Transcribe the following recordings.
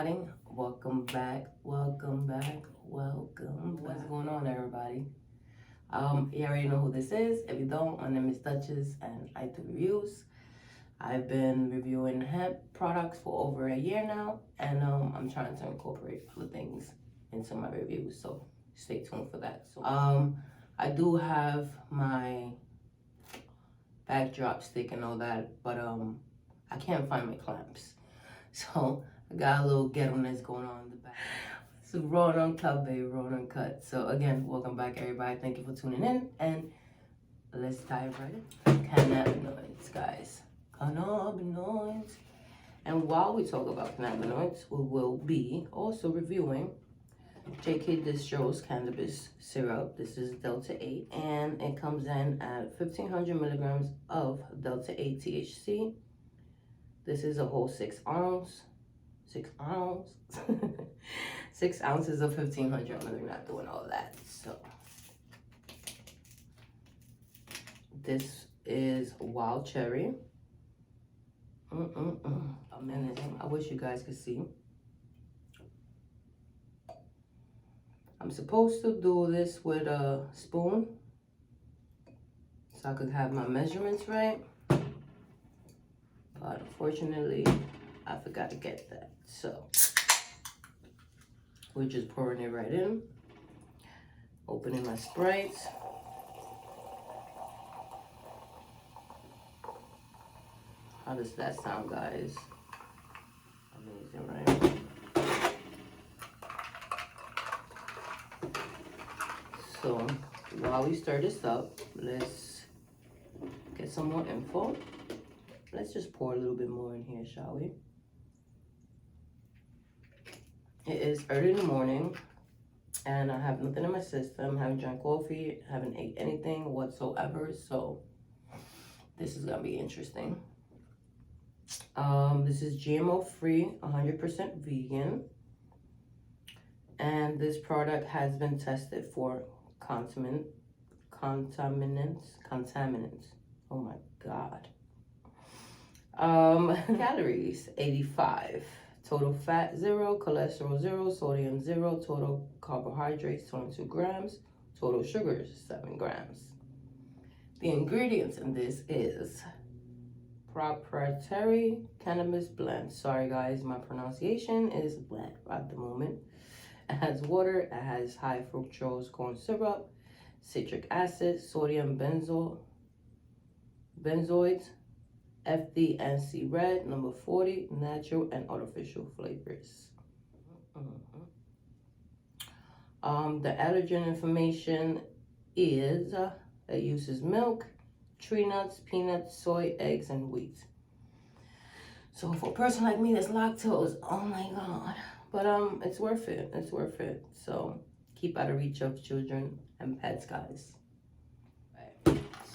everybody. Welcome back. What's going on, everybody? You already know who this is. If you don't, my name is Duchess and I do reviews. I've been reviewing hemp products for over a year now, and I'm trying to incorporate other things into my reviews, so stay tuned for that. So I do have my backdrop stick and all that, but I can't find my clamps. So I got a little ghetto-ness going on in the back. It's raw and uncut, baby, raw and uncut. So again, welcome back, everybody. Thank you for tuning in, and let's dive right in. Cannabinoids, guys. Cannabinoids. And while we talk about cannabinoids, we will be also reviewing JK Distro's cannabis syrup. This is Delta 8, and it comes in at 1,500 milligrams of Delta 8 THC. This is a whole 6 ounces of 1,500. We're not doing all that. So this is wild cherry. Amazing. I wish you guys could see. I'm supposed to do this with a spoon so I could have my measurements right. But unfortunately, I forgot to get that. So we're just pouring it right in. Opening my Sprites. How does that sound, guys? Amazing, right? So while we stir this up, let's get some more info. Let's just pour a little bit more in here, shall we? It is early in the morning, and I have nothing in my system. I haven't drank coffee, haven't ate anything whatsoever, so this is gonna be interesting. This is GMO-free, 100% vegan, and this product has been tested for contaminants. Oh my God. Calories 85, total fat 0, cholesterol 0, sodium 0, total carbohydrates 22 grams, total sugars 7 grams. The ingredients in this is proprietary cannabis blend. Sorry guys, my pronunciation is bland at the moment. It has water, it has high fructose corn syrup, citric acid, sodium benzoids, FD&C red, number 40, natural and artificial flavors. The allergen information is it uses milk, tree nuts, peanuts, soy, eggs, and wheat. So for a person like me that's lactose, oh my God. But it's worth it. It's worth it. So keep out of reach of children and pets, guys. Right.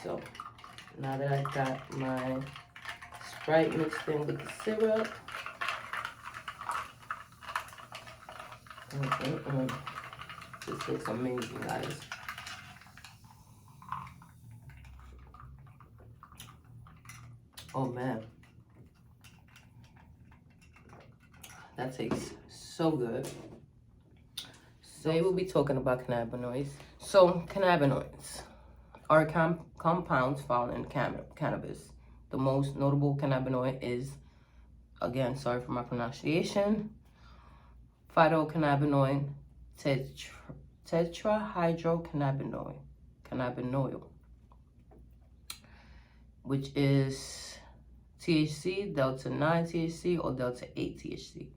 So now that I've got my Sprite mixed in with the syrup. This looks amazing, guys. Oh man, that tastes so good. So today we'll be talking about cannabinoids. So cannabinoids are compounds found in cannabis. The most notable cannabinoid is, again, sorry for my pronunciation, Phytocannabinoid Tetrahydrocannabinol, which is THC, Delta 9 THC, or Delta 8 THC.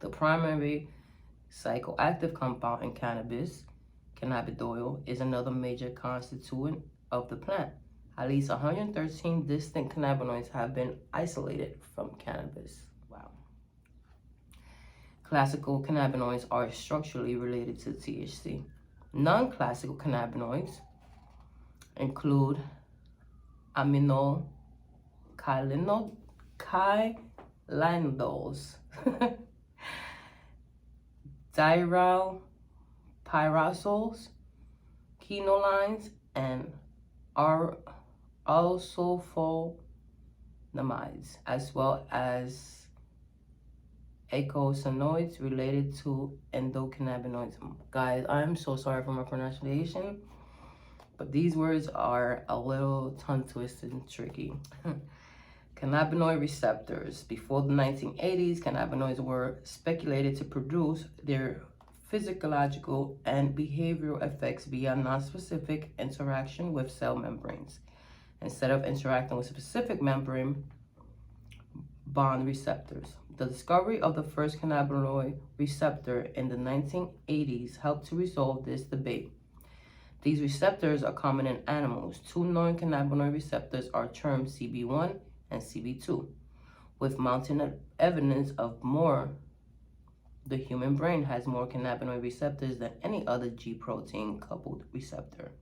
The primary psychoactive compound in cannabis, cannabidiol, is another major constituent of the plant. At least 113 distinct cannabinoids have been isolated from cannabis. Wow. Classical cannabinoids are structurally related to THC. Non-classical cannabinoids include aminoglycerinols, diaryl pyrazoles, quinolines, and isofonamides, as well as eicosanoids related to endocannabinoids. Guys, I'm so sorry for my pronunciation, but these words are a little tongue twisted and tricky. Cannabinoid receptors. Before the 1980s, cannabinoids were speculated to produce their physiological and behavioral effects via non-specific interaction with cell membranes, instead of interacting with specific membrane bond receptors. The discovery of the first cannabinoid receptor in the 1980s helped to resolve this debate. These receptors are common in animals. Two known cannabinoid receptors are termed CB1 and CB2, with mounting evidence of more. The human brain has more cannabinoid receptors than any other G protein coupled receptor.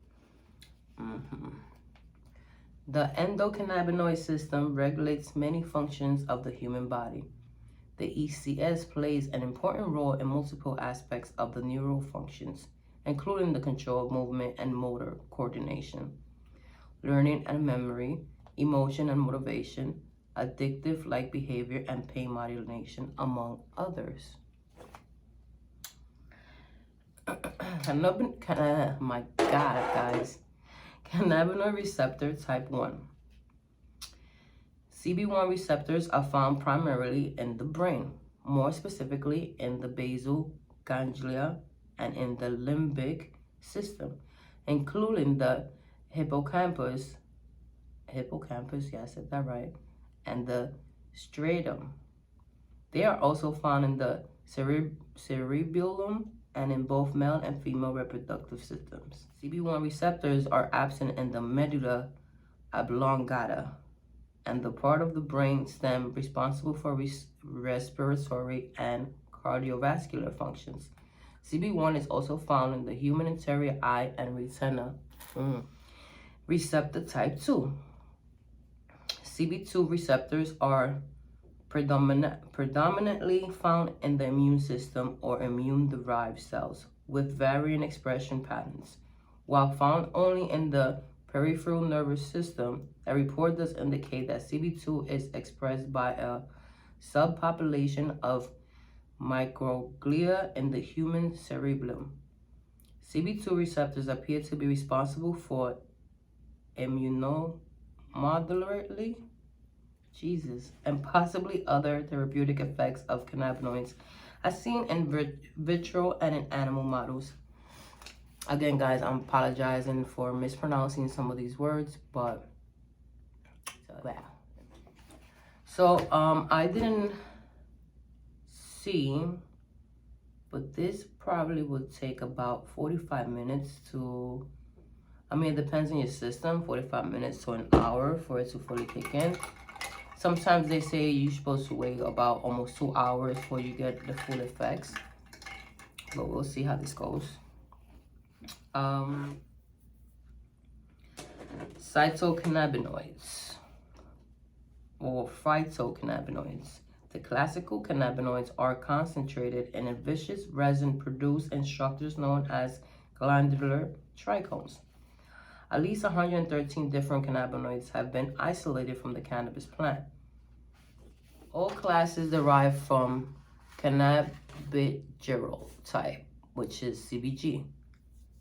The endocannabinoid system regulates many functions of the human body. The ECS plays an important role in multiple aspects of the neural functions, including the control of movement and motor coordination, learning and memory, emotion and motivation, addictive-like behavior, and pain modulation, among others. My God, guys. Cannabinoid receptor type 1. CB1 receptors are found primarily in the brain, more specifically in the basal ganglia and in the limbic system, including the hippocampus, yeah, I said that right, and the striatum. They are also found in the cerebellum and in both male and female reproductive systems. CB1 receptors are absent in the medulla oblongata and the part of the brain stem responsible for respiratory and cardiovascular functions. CB1 is also found in the human anterior eye and retina. Receptor type 2. CB2 receptors are predominantly found in the immune system or immune-derived cells with varying expression patterns. While found only in the peripheral nervous system, a report does indicate that CB2 is expressed by a subpopulation of microglia in the human cerebellum. CB2 receptors appear to be responsible for immunomodulatory, and possibly other therapeutic effects of cannabinoids as seen in vitro and in animal models. Again, guys, I'm apologizing for mispronouncing some of these words, but so I didn't see, but this probably would take about 45 minutes to, I mean, it depends on your system, 45 minutes to an hour for it to fully kick in. Sometimes they say you're supposed to wait about almost 2 hours before you get the full effects, but we'll see how this goes. Cytocannabinoids or phytocannabinoids. The classical cannabinoids are concentrated in a viscous resin produced in structures known as glandular trichomes. At least 113 different cannabinoids have been isolated from the cannabis plant. All classes derive from cannabigerol type, which is CBG,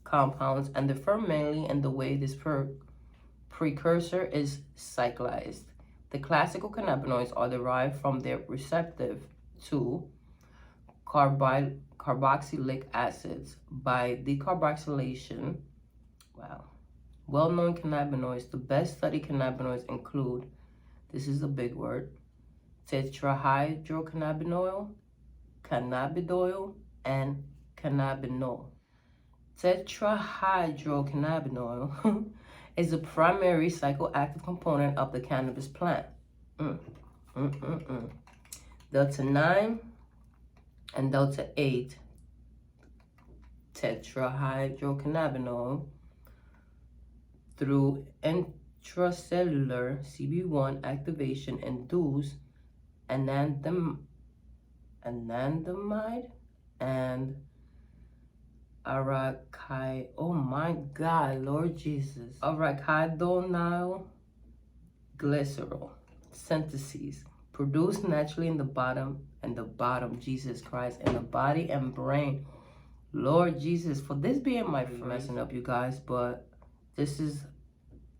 compounds and differ mainly in the way this precursor is cyclized. The classical cannabinoids are derived from their receptive to carboxylic acids by decarboxylation. Wow. Well-known cannabinoids, the best studied cannabinoids include, this is a big word, tetrahydrocannabinol, cannabidiol, and cannabinol. Tetrahydrocannabinol is a primary psychoactive component of the cannabis plant. Delta 9 and Delta 8 tetrahydrocannabinol through intracellular CB1 activation induce Anandamide and Arachidonoylglycerol syntheses. produced naturally in the bottom, Jesus Christ, in the body and brain. Lord Jesus, for this being my first, messing up, you guys, but this is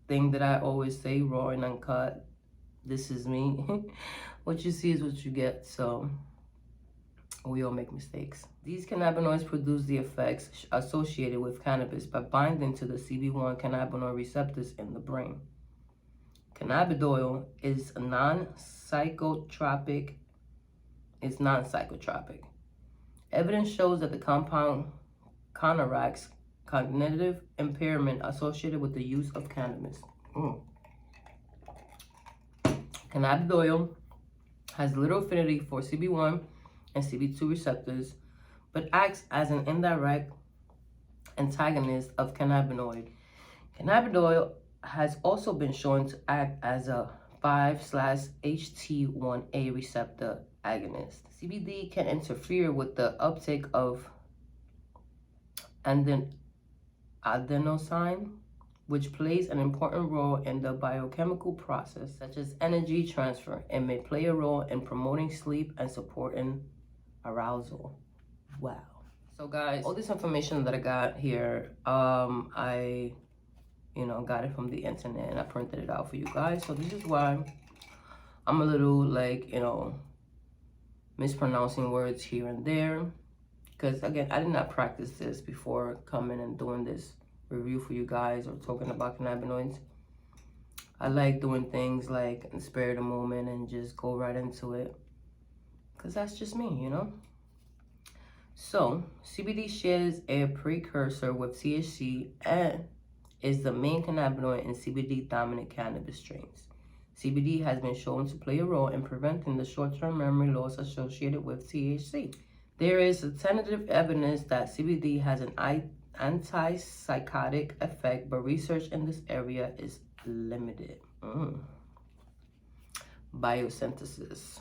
thing that I always say, raw and uncut. This is me. What you see is what you get, so we all make mistakes. These cannabinoids produce the effects associated with cannabis by binding to the CB1 cannabinoid receptors in the brain. Cannabidiol is non-psychotropic. Evidence shows that the compound counteracts cognitive impairment associated with the use of cannabis. Cannabidiol has little affinity for CB1 and CB2 receptors, but acts as an indirect antagonist of cannabinoid. Cannabidiol has also been shown to act as a 5/HT1A receptor agonist. CBD can interfere with the uptake of adenosine, which plays an important role in the biochemical process, such as energy transfer, and may play a role in promoting sleep and supporting arousal. Wow. So guys, all this information that I got here, I got it from the internet and I printed it out for you guys. So this is why I'm a little mispronouncing words here and there. Because again, I did not practice this before coming and doing this review for you guys or talking about cannabinoids. I like doing things like in the spare of the moment and just go right into it. Because that's just me, So, CBD shares a precursor with THC and is the main cannabinoid in CBD dominant cannabis strains. CBD has been shown to play a role in preventing the short-term memory loss associated with THC. There is tentative evidence that CBD has an antipsychotic effect, but research in this area is limited. Biosynthesis.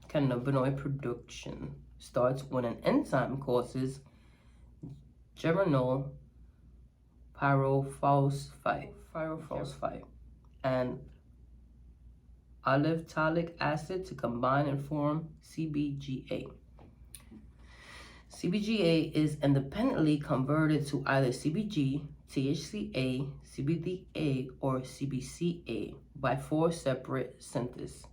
Cannabinoid production starts when an enzyme causes germinal pyrophosphate and Olivetolic acid to combine and form CBGA. CBGA is independently converted to either CBG, THCA, CBDA, or CBCA by 4 separate syntheses.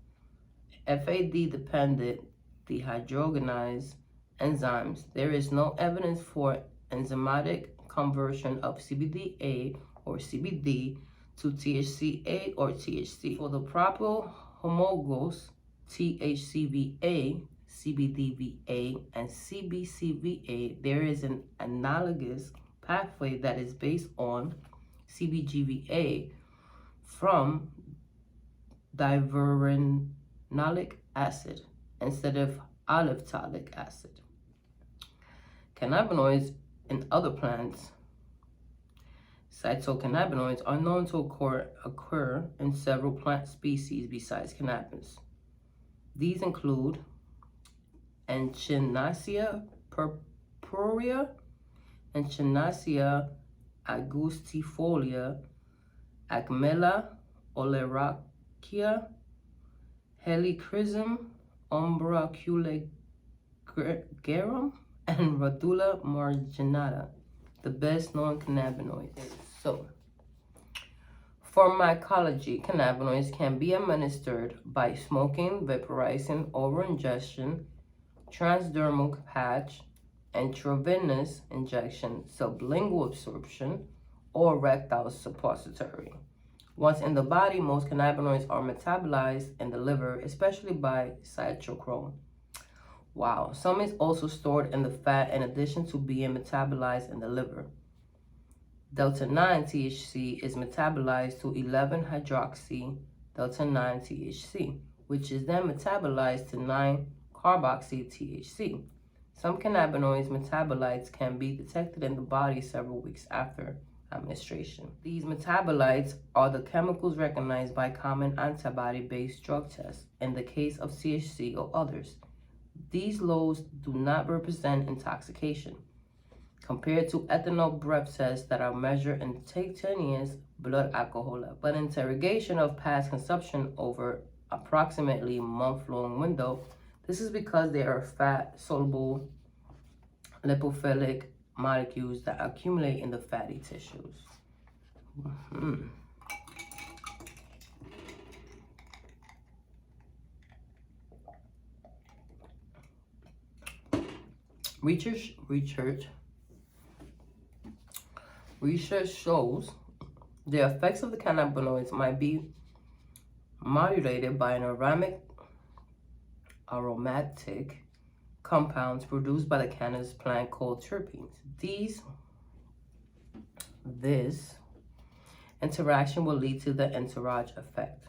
FAD-dependent dehydrogenase enzymes. There is no evidence for enzymatic conversion of CBDA or CBD to THCA or THC. For the proper homologous THCVA, CBDVA, and CBCVA, there is an analogous pathway that is based on CBGVA from diverenolic acid instead of olivetolic acid. Cannabinoids in other plants, phytocannabinoids, are known to occur in several plant species besides cannabis. These include Echinacea, Purpurea, Echinacea, Angustifolia, Acmella, Oleracea, Helichrysum, Umbraculigrum, and Radula Marginata, the best known cannabinoids. So, pharmacology, cannabinoids can be administered by smoking, vaporizing, oral ingestion, transdermal patch, intravenous injection, sublingual absorption, or rectal suppository. Once in the body, most cannabinoids are metabolized in the liver, especially by cytochrome. Wow, some is also stored in the fat in addition to being metabolized in the liver. Delta-9 THC is metabolized to 11-hydroxy delta-9 THC, which is then metabolized to 9-carboxy THC. Some cannabinoids metabolites can be detected in the body several weeks after administration. These metabolites are the chemicals recognized by common antibody-based drug tests in the case of THC or others. These lows do not represent intoxication compared to ethanol breath tests that are measured in instantaneous blood alcohol level. But interrogation of past consumption over approximately month-long window. This is because they are fat-soluble lipophilic molecules that accumulate in the fatty tissues. Research shows the effects of the cannabinoids might be modulated by an aromatic compounds produced by the cannabis plant called terpenes. This interaction will lead to the entourage effect.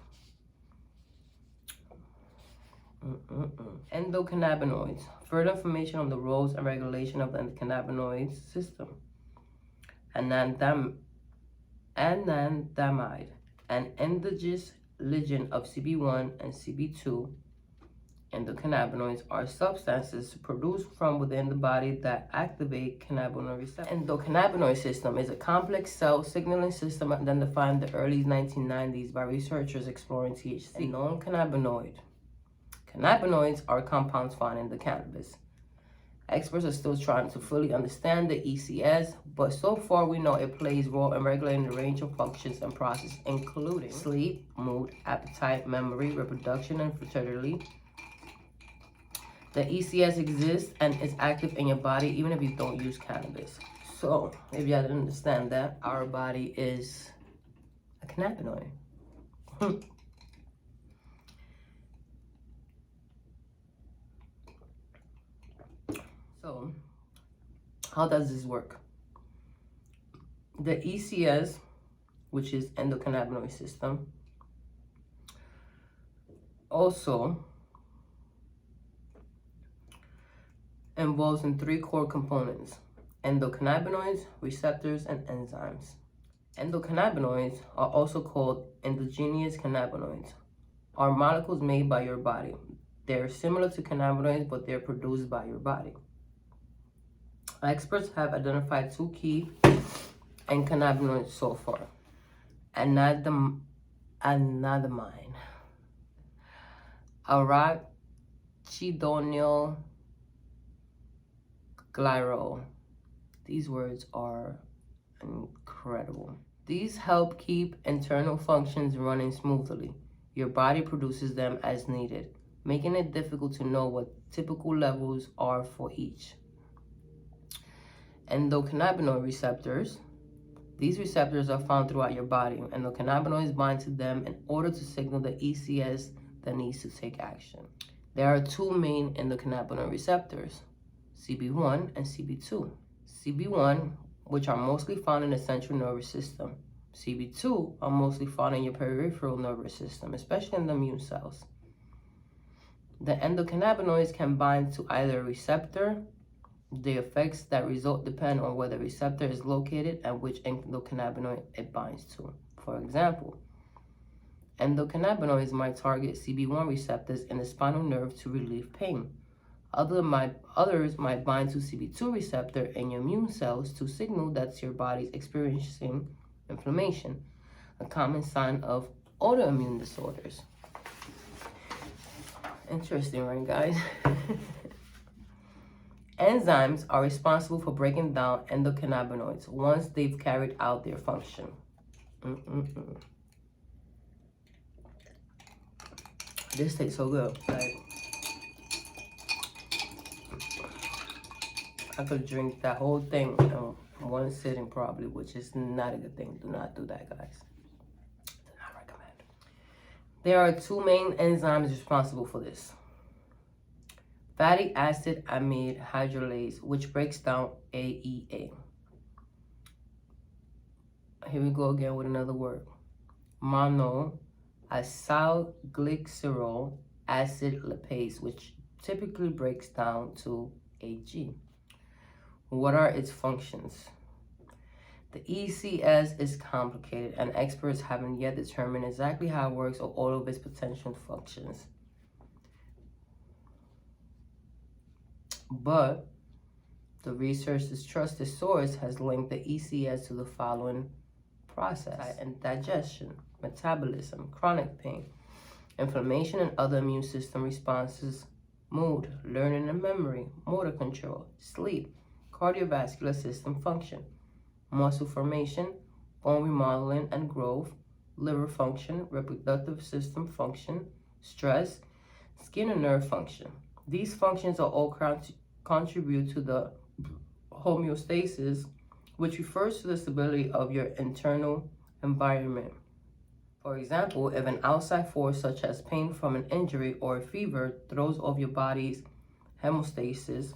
Endocannabinoids. Further information on the roles and regulation of the cannabinoid system. Anandamide, an endogenous ligand of CB1 and CB2 endocannabinoids, are substances produced from within the body that activate cannabinoid receptors. Endocannabinoid system is a complex cell signaling system identified in the early 1990s by researchers exploring THC. A known cannabinoid. Cannabinoids are compounds found in the cannabis. Experts are still trying to fully understand the ECS, but so far we know it plays a role in regulating a range of functions and processes, including sleep, mood, appetite, memory, reproduction, and fertility. The ECS exists and is active in your body even if you don't use cannabis. So, if you didn't understand that, our body is a cannabinoid. So, how does this work? The ECS, which is endocannabinoid system, also involves in three core components: endocannabinoids, receptors, and enzymes. Endocannabinoids are also called endogenous cannabinoids, are molecules made by your body. They're similar to cannabinoids, but they're produced by your body. Experts have identified two key endocannabinoids so far: Anandamide Arachidonoylglycerol. These words are incredible. These help keep internal functions running smoothly. Your body produces them as needed, making it difficult to know what typical levels are for each. Endocannabinoid receptors. These receptors are found throughout your body. Endocannabinoids bind to them in order to signal the ECS that needs to take action. There are two main endocannabinoid receptors, CB1 and CB2. CB1, which are mostly found in the central nervous system. CB2 are mostly found in your peripheral nervous system, especially in the immune cells. The endocannabinoids can bind to either receptor. The effects that result depend on where the receptor is located and which endocannabinoid it binds to. For example, endocannabinoids might target CB1 receptors in the spinal nerve to relieve pain. Others might bind to CB2 receptor in your immune cells to signal that your body's experiencing inflammation, a common sign of autoimmune disorders. Interesting, right, guys? Enzymes are responsible for breaking down endocannabinoids once they've carried out their function. This tastes so good. Like, I could drink that whole thing in one sitting probably, which is not a good thing. Do not do that, guys. Do not recommend. There are two main enzymes responsible for this. Fatty acid amide hydrolase, which breaks down AEA. Here we go again with another word. Monoacylglycerol acid lipase, which typically breaks down to AG. What are its functions? The ECS is complicated and experts haven't yet determined exactly how it works or all of its potential functions. But the research's trusted source has linked the ECS to the following process: and digestion, metabolism, chronic pain, inflammation and other immune system responses, mood, learning and memory, motor control, sleep, cardiovascular system function, muscle formation, bone remodeling and growth, liver function, reproductive system function, stress, skin and nerve function. These functions are all contribute to the homeostasis, which refers to the stability of your internal environment. For example, if an outside force such as pain from an injury or a fever throws off your body's homeostasis,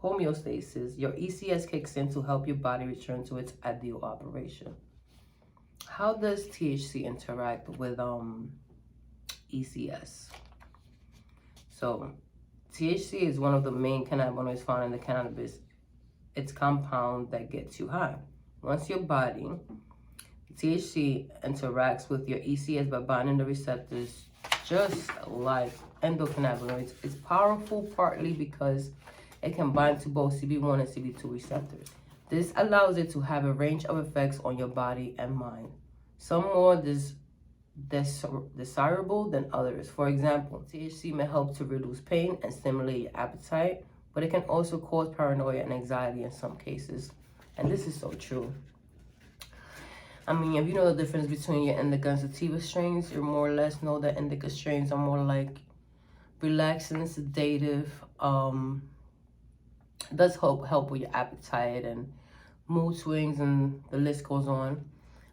your ECS kicks in to help your body return to its ideal operation. How does THC interact with ECS? So, THC is one of the main cannabinoids found in the cannabis. It's compound that gets you high. Once your body, THC interacts with your ECS by binding the receptors, just like endocannabinoids. It's powerful partly because it can bind to both CB1 and CB2 receptors. This allows it to have a range of effects on your body and mind, some more desirable than others. For example, THC may help to reduce pain and stimulate your appetite, but it can also cause paranoia and anxiety in some cases. And this is so true. I mean, if you know the difference between your indica and sativa strains, you more or less know that indica strains are more like relaxing, sedative. It does help with your appetite and mood swings, and the list goes on.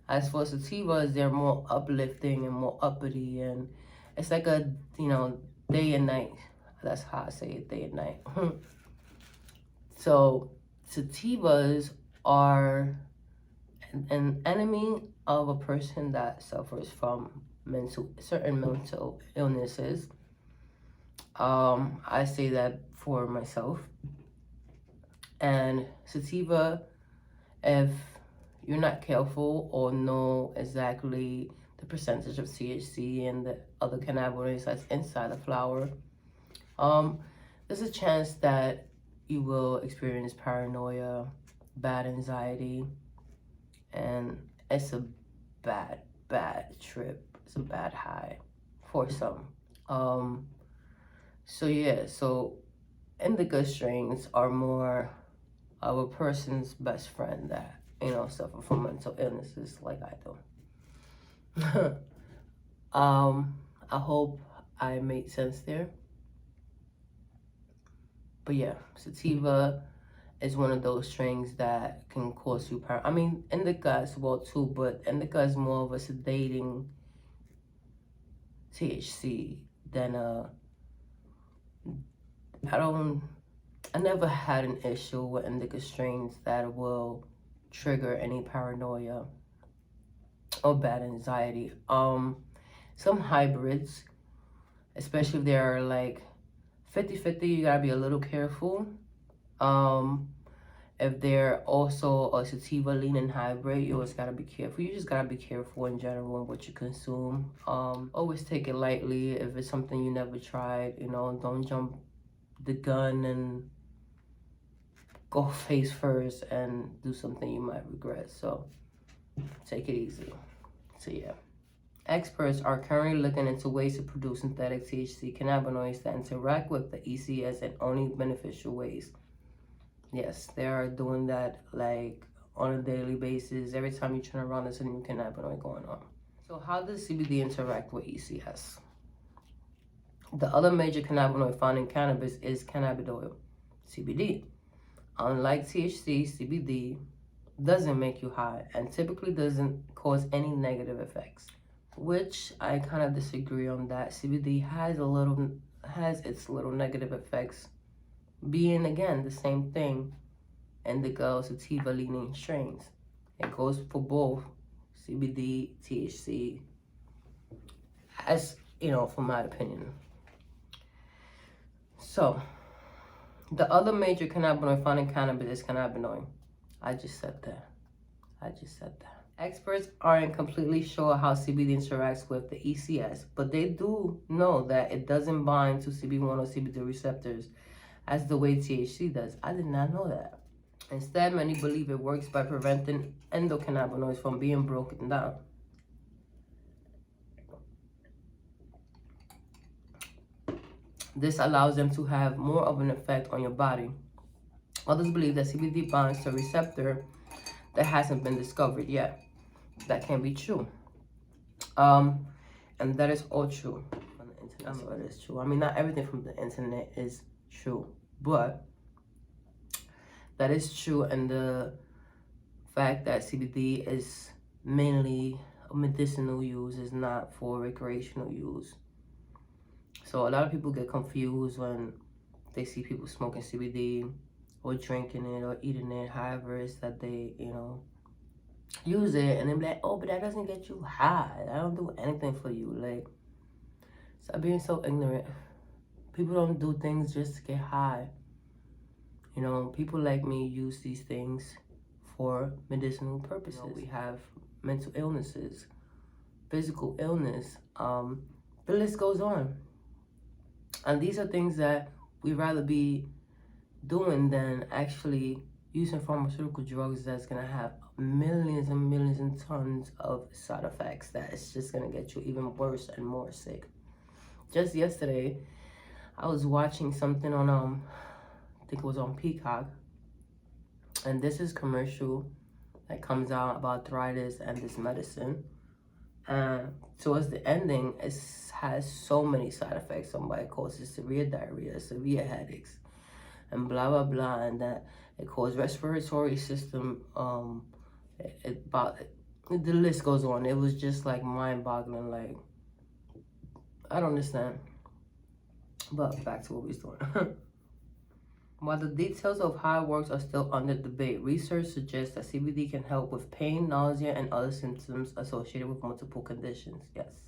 As for sativas, they're more uplifting and more uppity, and it's like a, day and night. That's how I say it, day and night. So sativas are an enemy of a person that suffers from certain mental illnesses. I say that for myself. And sativa, if you're not careful or know exactly the percentage of THC and the other cannabinoids that's inside the flower, there's a chance that you will experience paranoia, bad anxiety, and it's a bad trip. It's a bad high for some. So indica strains are more of a person's best friend that, suffer from mental illnesses like I do. I hope I made sense there. But yeah, sativa is one of those strains that can cause you indica as well too, but indica is more of a sedating THC than I never had an issue with indica strains that will trigger any paranoia or bad anxiety. Some hybrids, especially if they're like 50-50, you gotta be a little careful. If they're also a sativa leaning hybrid, you always gotta be careful. You just gotta be careful in general in what you consume. Always take it lightly. If it's something you never tried, don't jump the gun and go face first and do something you might regret. So take it easy. So yeah. Experts are currently looking into ways to produce synthetic THC cannabinoids that interact with the ECS in only beneficial ways. Yes, they are doing that like on a daily basis. Every time you turn around, there's a new cannabinoid going on. So how does CBD interact with ECS? The other major cannabinoid found in cannabis is cannabidiol, CBD. Unlike THC, CBD doesn't make you high and typically doesn't cause any negative effects, which I kind of disagree on that. CBD has its little negative effects, being again the same thing indica sativa leaning strains. It goes for both CBD, THC, as from my opinion. So the other major cannabinoid found in cannabis is cannabinoid. I just said that. Experts aren't completely sure how CBD interacts with the ECS, but they do know that it doesn't bind to CB1 or CB2 receptors as the way THC does. I did not know that. Instead, many believe it works by preventing endocannabinoids from being broken down. This allows them to have more of an effect on your body. Others believe that CBD binds to a receptor that hasn't been discovered yet. That can be true. And that is all true on the internet. I mean, it is true. I mean, not everything from the internet is true, but that is true. And the fact that CBD is mainly medicinal use is not for recreational use. So a lot of people get confused when they see people smoking CBD or drinking it or eating it, however it's that they, you know, use it, and then be like, oh, but that doesn't get you high. I don't do anything for you. Like, stop being so ignorant. People don't do things just to get high. You know, people like me use these things for medicinal purposes. You know, we have mental illnesses, physical illness, the list goes on. And these are things that we'd rather be doing than actually using pharmaceutical drugs that's gonna have millions and millions and tons of side effects that is just gonna get you even worse and more sick. Just yesterday, I was watching something on I think it was on Peacock, and this is commercial that comes out about arthritis and this medicine. And towards the ending, it has so many side effects. Somebody causes severe diarrhea, severe headaches, and blah blah blah, and that it causes respiratory system. The list goes on. It was just like mind-boggling. Like, I don't understand. But back to what we was doing. While the details of how it works are still under debate, research suggests that CBD can help with pain, nausea, and other symptoms associated with multiple conditions. Yes.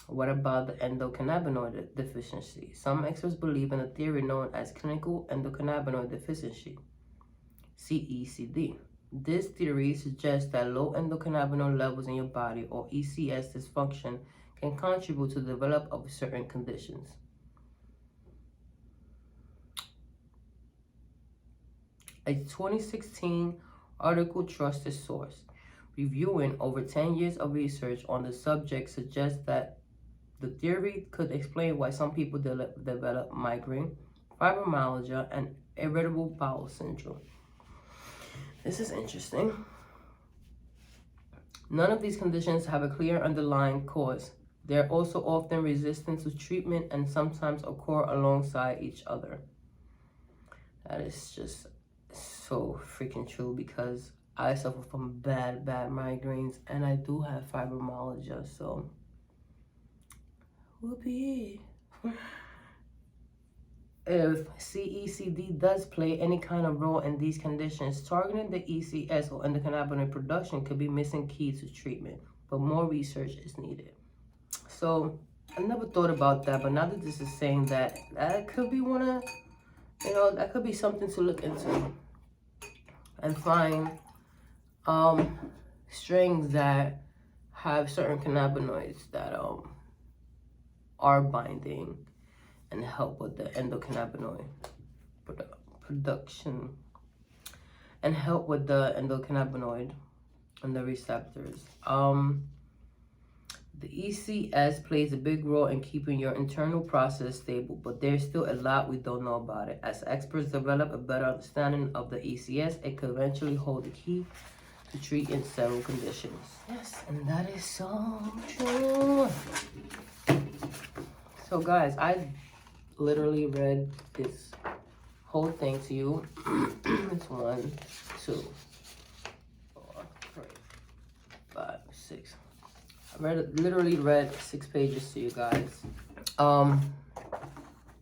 What about the endocannabinoid deficiency? Some experts believe in a theory known as clinical endocannabinoid deficiency, CECD. This theory suggests that low endocannabinoid levels in your body, or ECS dysfunction, can contribute to the development of certain conditions. A 2016 article trusted source reviewing over 10 years of research on the subject suggests that the theory could explain why some people develop migraine, fibromyalgia, and irritable bowel syndrome. This is interesting. None of these conditions have a clear underlying cause. They're also often resistant to treatment and sometimes occur alongside each other. That is just so freaking true, because I suffer from bad migraines, and I do have fibromyalgia, so whoopee. If CECD does play any kind of role in these conditions, targeting the ECS or endocannabinoid production could be missing key to treatment, but more research is needed. So I never thought about that, but now that this is saying that, that could be one of, you know, that could be something to look into and find strings that have certain cannabinoids that are binding and help with the endocannabinoid production and help with the endocannabinoid and the receptors. The ECS plays a big role in keeping your internal process stable, but there's still a lot we don't know about it. As experts develop a better understanding of the ECS, it could eventually hold the key to treating several conditions. Yes, and that is so true. So guys, I literally read this whole thing to you. It's 1, 2, 4, 3, 5, 6. I literally read 6 pages to you guys.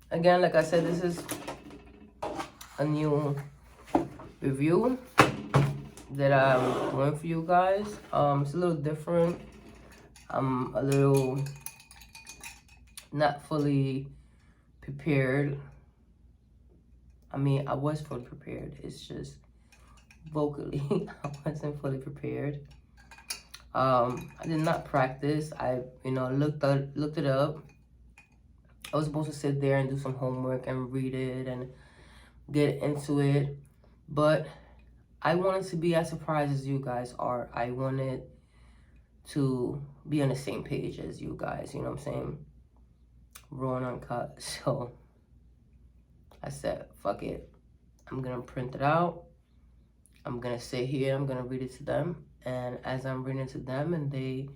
Again, like I said, this is a new review that I'm doing for you guys. It's a little different. I'm a little not fully prepared. I mean, I was fully prepared. It's just vocally, I wasn't fully prepared. I did not practice. I, looked it up. I was supposed to sit there and do some homework and read it and get into it. But I wanted to be as surprised as you guys are. I wanted to be on the same page as you guys, you know what I'm saying? raw and uncut. So I said, fuck it. I'm gonna print it out. I'm gonna sit here, I'm gonna read it to them. And as I'm reading it to them and they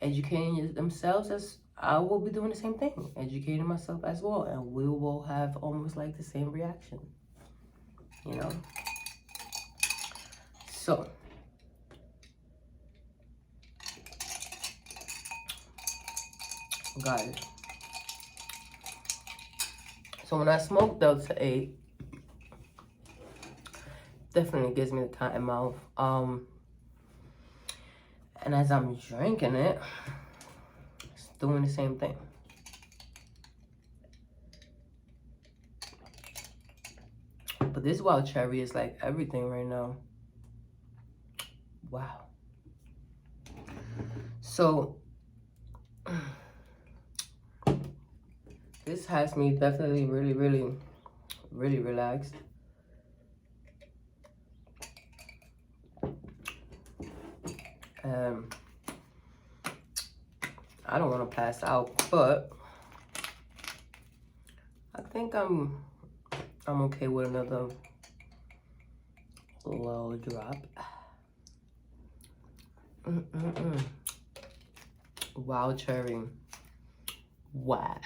educating themselves, as I will be doing the same thing, educating myself as well. And we will have almost like the same reaction, you know? So, guys. So when I smoke Delta 8, definitely gives me the cotton mouth. And as I'm drinking it, it's doing the same thing. But this wild cherry is like everything right now. Wow. So this has me definitely really relaxed. I don't want to pass out, but I think I'm okay with another little drop. Wild cherry. Wow.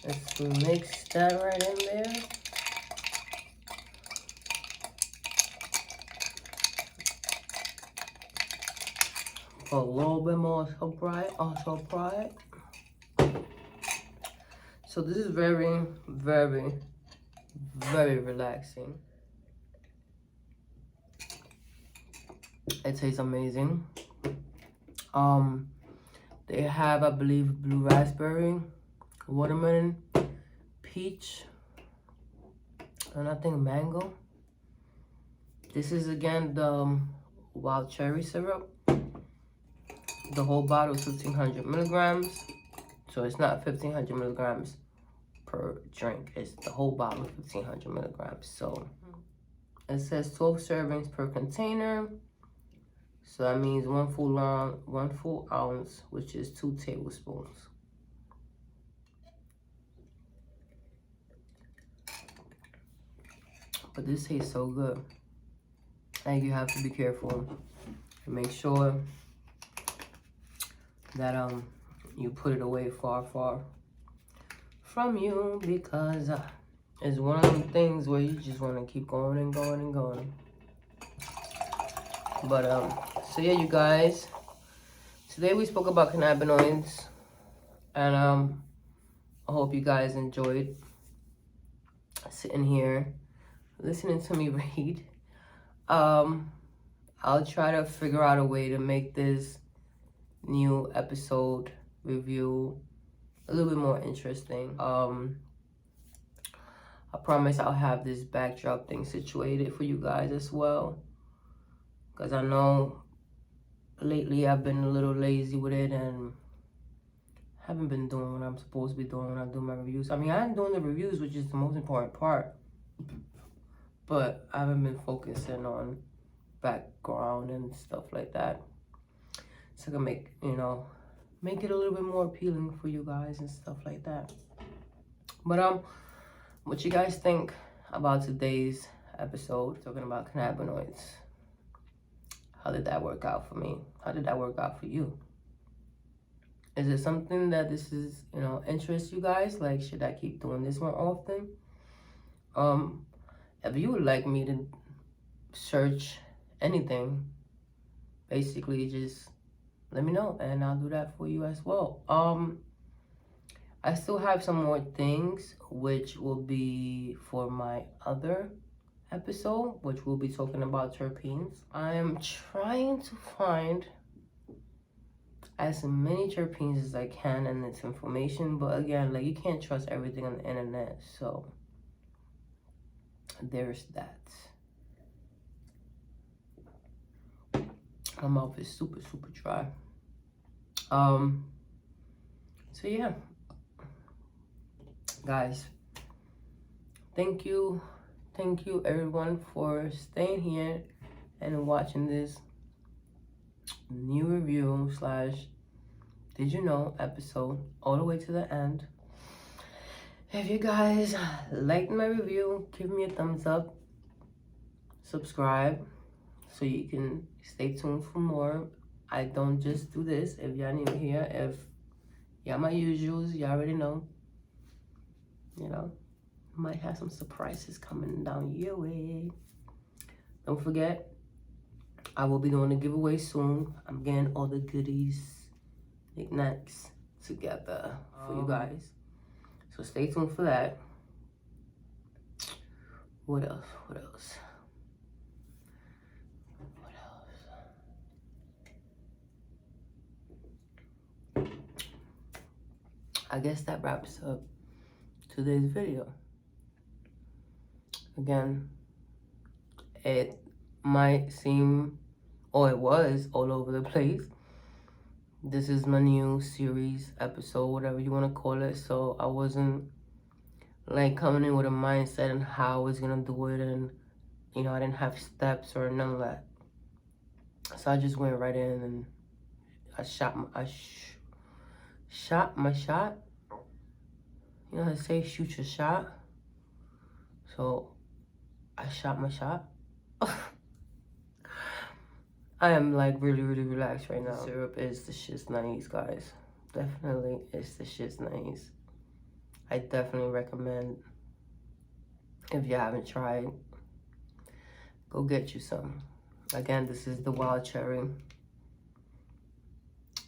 Let's mix that right in there. A little bit more surprise, So this is very relaxing. It tastes amazing. They have, I believe, blue raspberry, watermelon, peach, and I think mango. This is again the wild cherry syrup. The whole bottle is 1,500 milligrams. So it's not 1,500 milligrams per drink. It's the whole bottle, 1,500 milligrams. So it says 12 servings per container. So that means 1 full ounce, which is 2 tablespoons. But this tastes so good. Like, you have to be careful and make sure that you put it away far from you, because it's one of them things where you just want to keep going and going and going. But so yeah, you guys, today we spoke about cannabinoids, and I hope you guys enjoyed sitting here listening to me read. I'll try to figure out a way to make this new episode review a little bit more interesting. I promise I'll have this backdrop thing situated for you guys as well, because I know lately I've been a little lazy with it and haven't been doing what I'm supposed to be doing when I do my reviews. I mean, I'm doing the reviews, which is the most important part, but I haven't been focusing on background and stuff like that, so I can make it a little bit more appealing for you guys and stuff like that. But what you guys think about today's episode talking about cannabinoids? How did that work out for me? How did that work out for you? Is it something that this is, interests you guys? Like, should I keep doing this more often? If you would like me to search anything, basically just let me know and I'll do that for you as well. I still have some more things which will be for my other episode, which we'll be talking about terpenes. I am trying to find as many terpenes as I can in this information, but again, like, you can't trust everything on the internet, so there's that. My mouth is super dry. So yeah, guys, thank you everyone for staying here and watching this new review slash did you know episode all the way to the end. If you guys liked my review, give me a thumbs up, subscribe so you can stay tuned for more. I don't just do this. If y'all new here, if y'all my usuals, y'all already know, you know, might have some surprises coming down your way. Don't forget, I will be doing a giveaway soon. I'm getting all the goodies, knickknacks together for you guys. So stay tuned for that. What else? What else? What else? I guess that wraps up today's video. Again, it might seem, or it was, all over the place. This is my new series, episode, whatever you want to call it. So I wasn't like coming in with a mindset and how I was gonna do it, and you know, I didn't have steps or none of that. So I just went right in and I shot my shot. You know how to say shoot your shot? So I shot my shot. I am like really relaxed right now. The syrup is the shit's nice, guys. Definitely, it's the shit's nice. I definitely recommend, if you haven't tried, go get you some. Again, this is the wild cherry.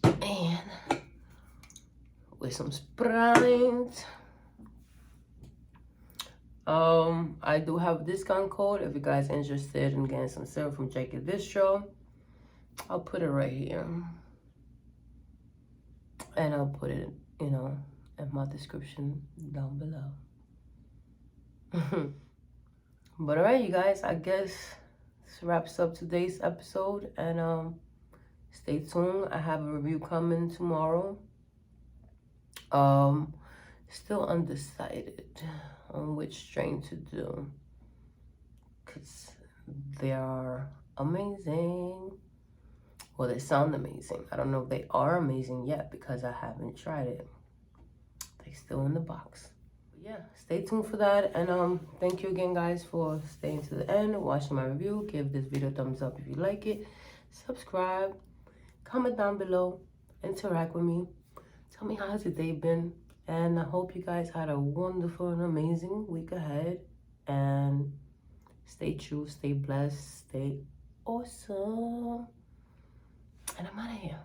And with some Sprite. I do have a discount code if you guys are interested in getting some syrup from Jacob Bistro. I'll put it right here. And I'll put it, you know, in my description down below. But alright, you guys, I guess this wraps up today's episode. And stay tuned. I have a review coming tomorrow. Still undecided on which strain to do, because they are amazing. Well, they sound amazing. I don't know if they are amazing yet because I haven't tried it. They're still in the box. But yeah, stay tuned for that. And thank you again, guys, for staying to the end, watching my review. Give this video a thumbs up if you like it. Subscribe. Comment down below. Interact with me. Tell me how's your day been. And I hope you guys had a wonderful and amazing week ahead. And stay true, stay blessed, stay awesome. And I'm out of here.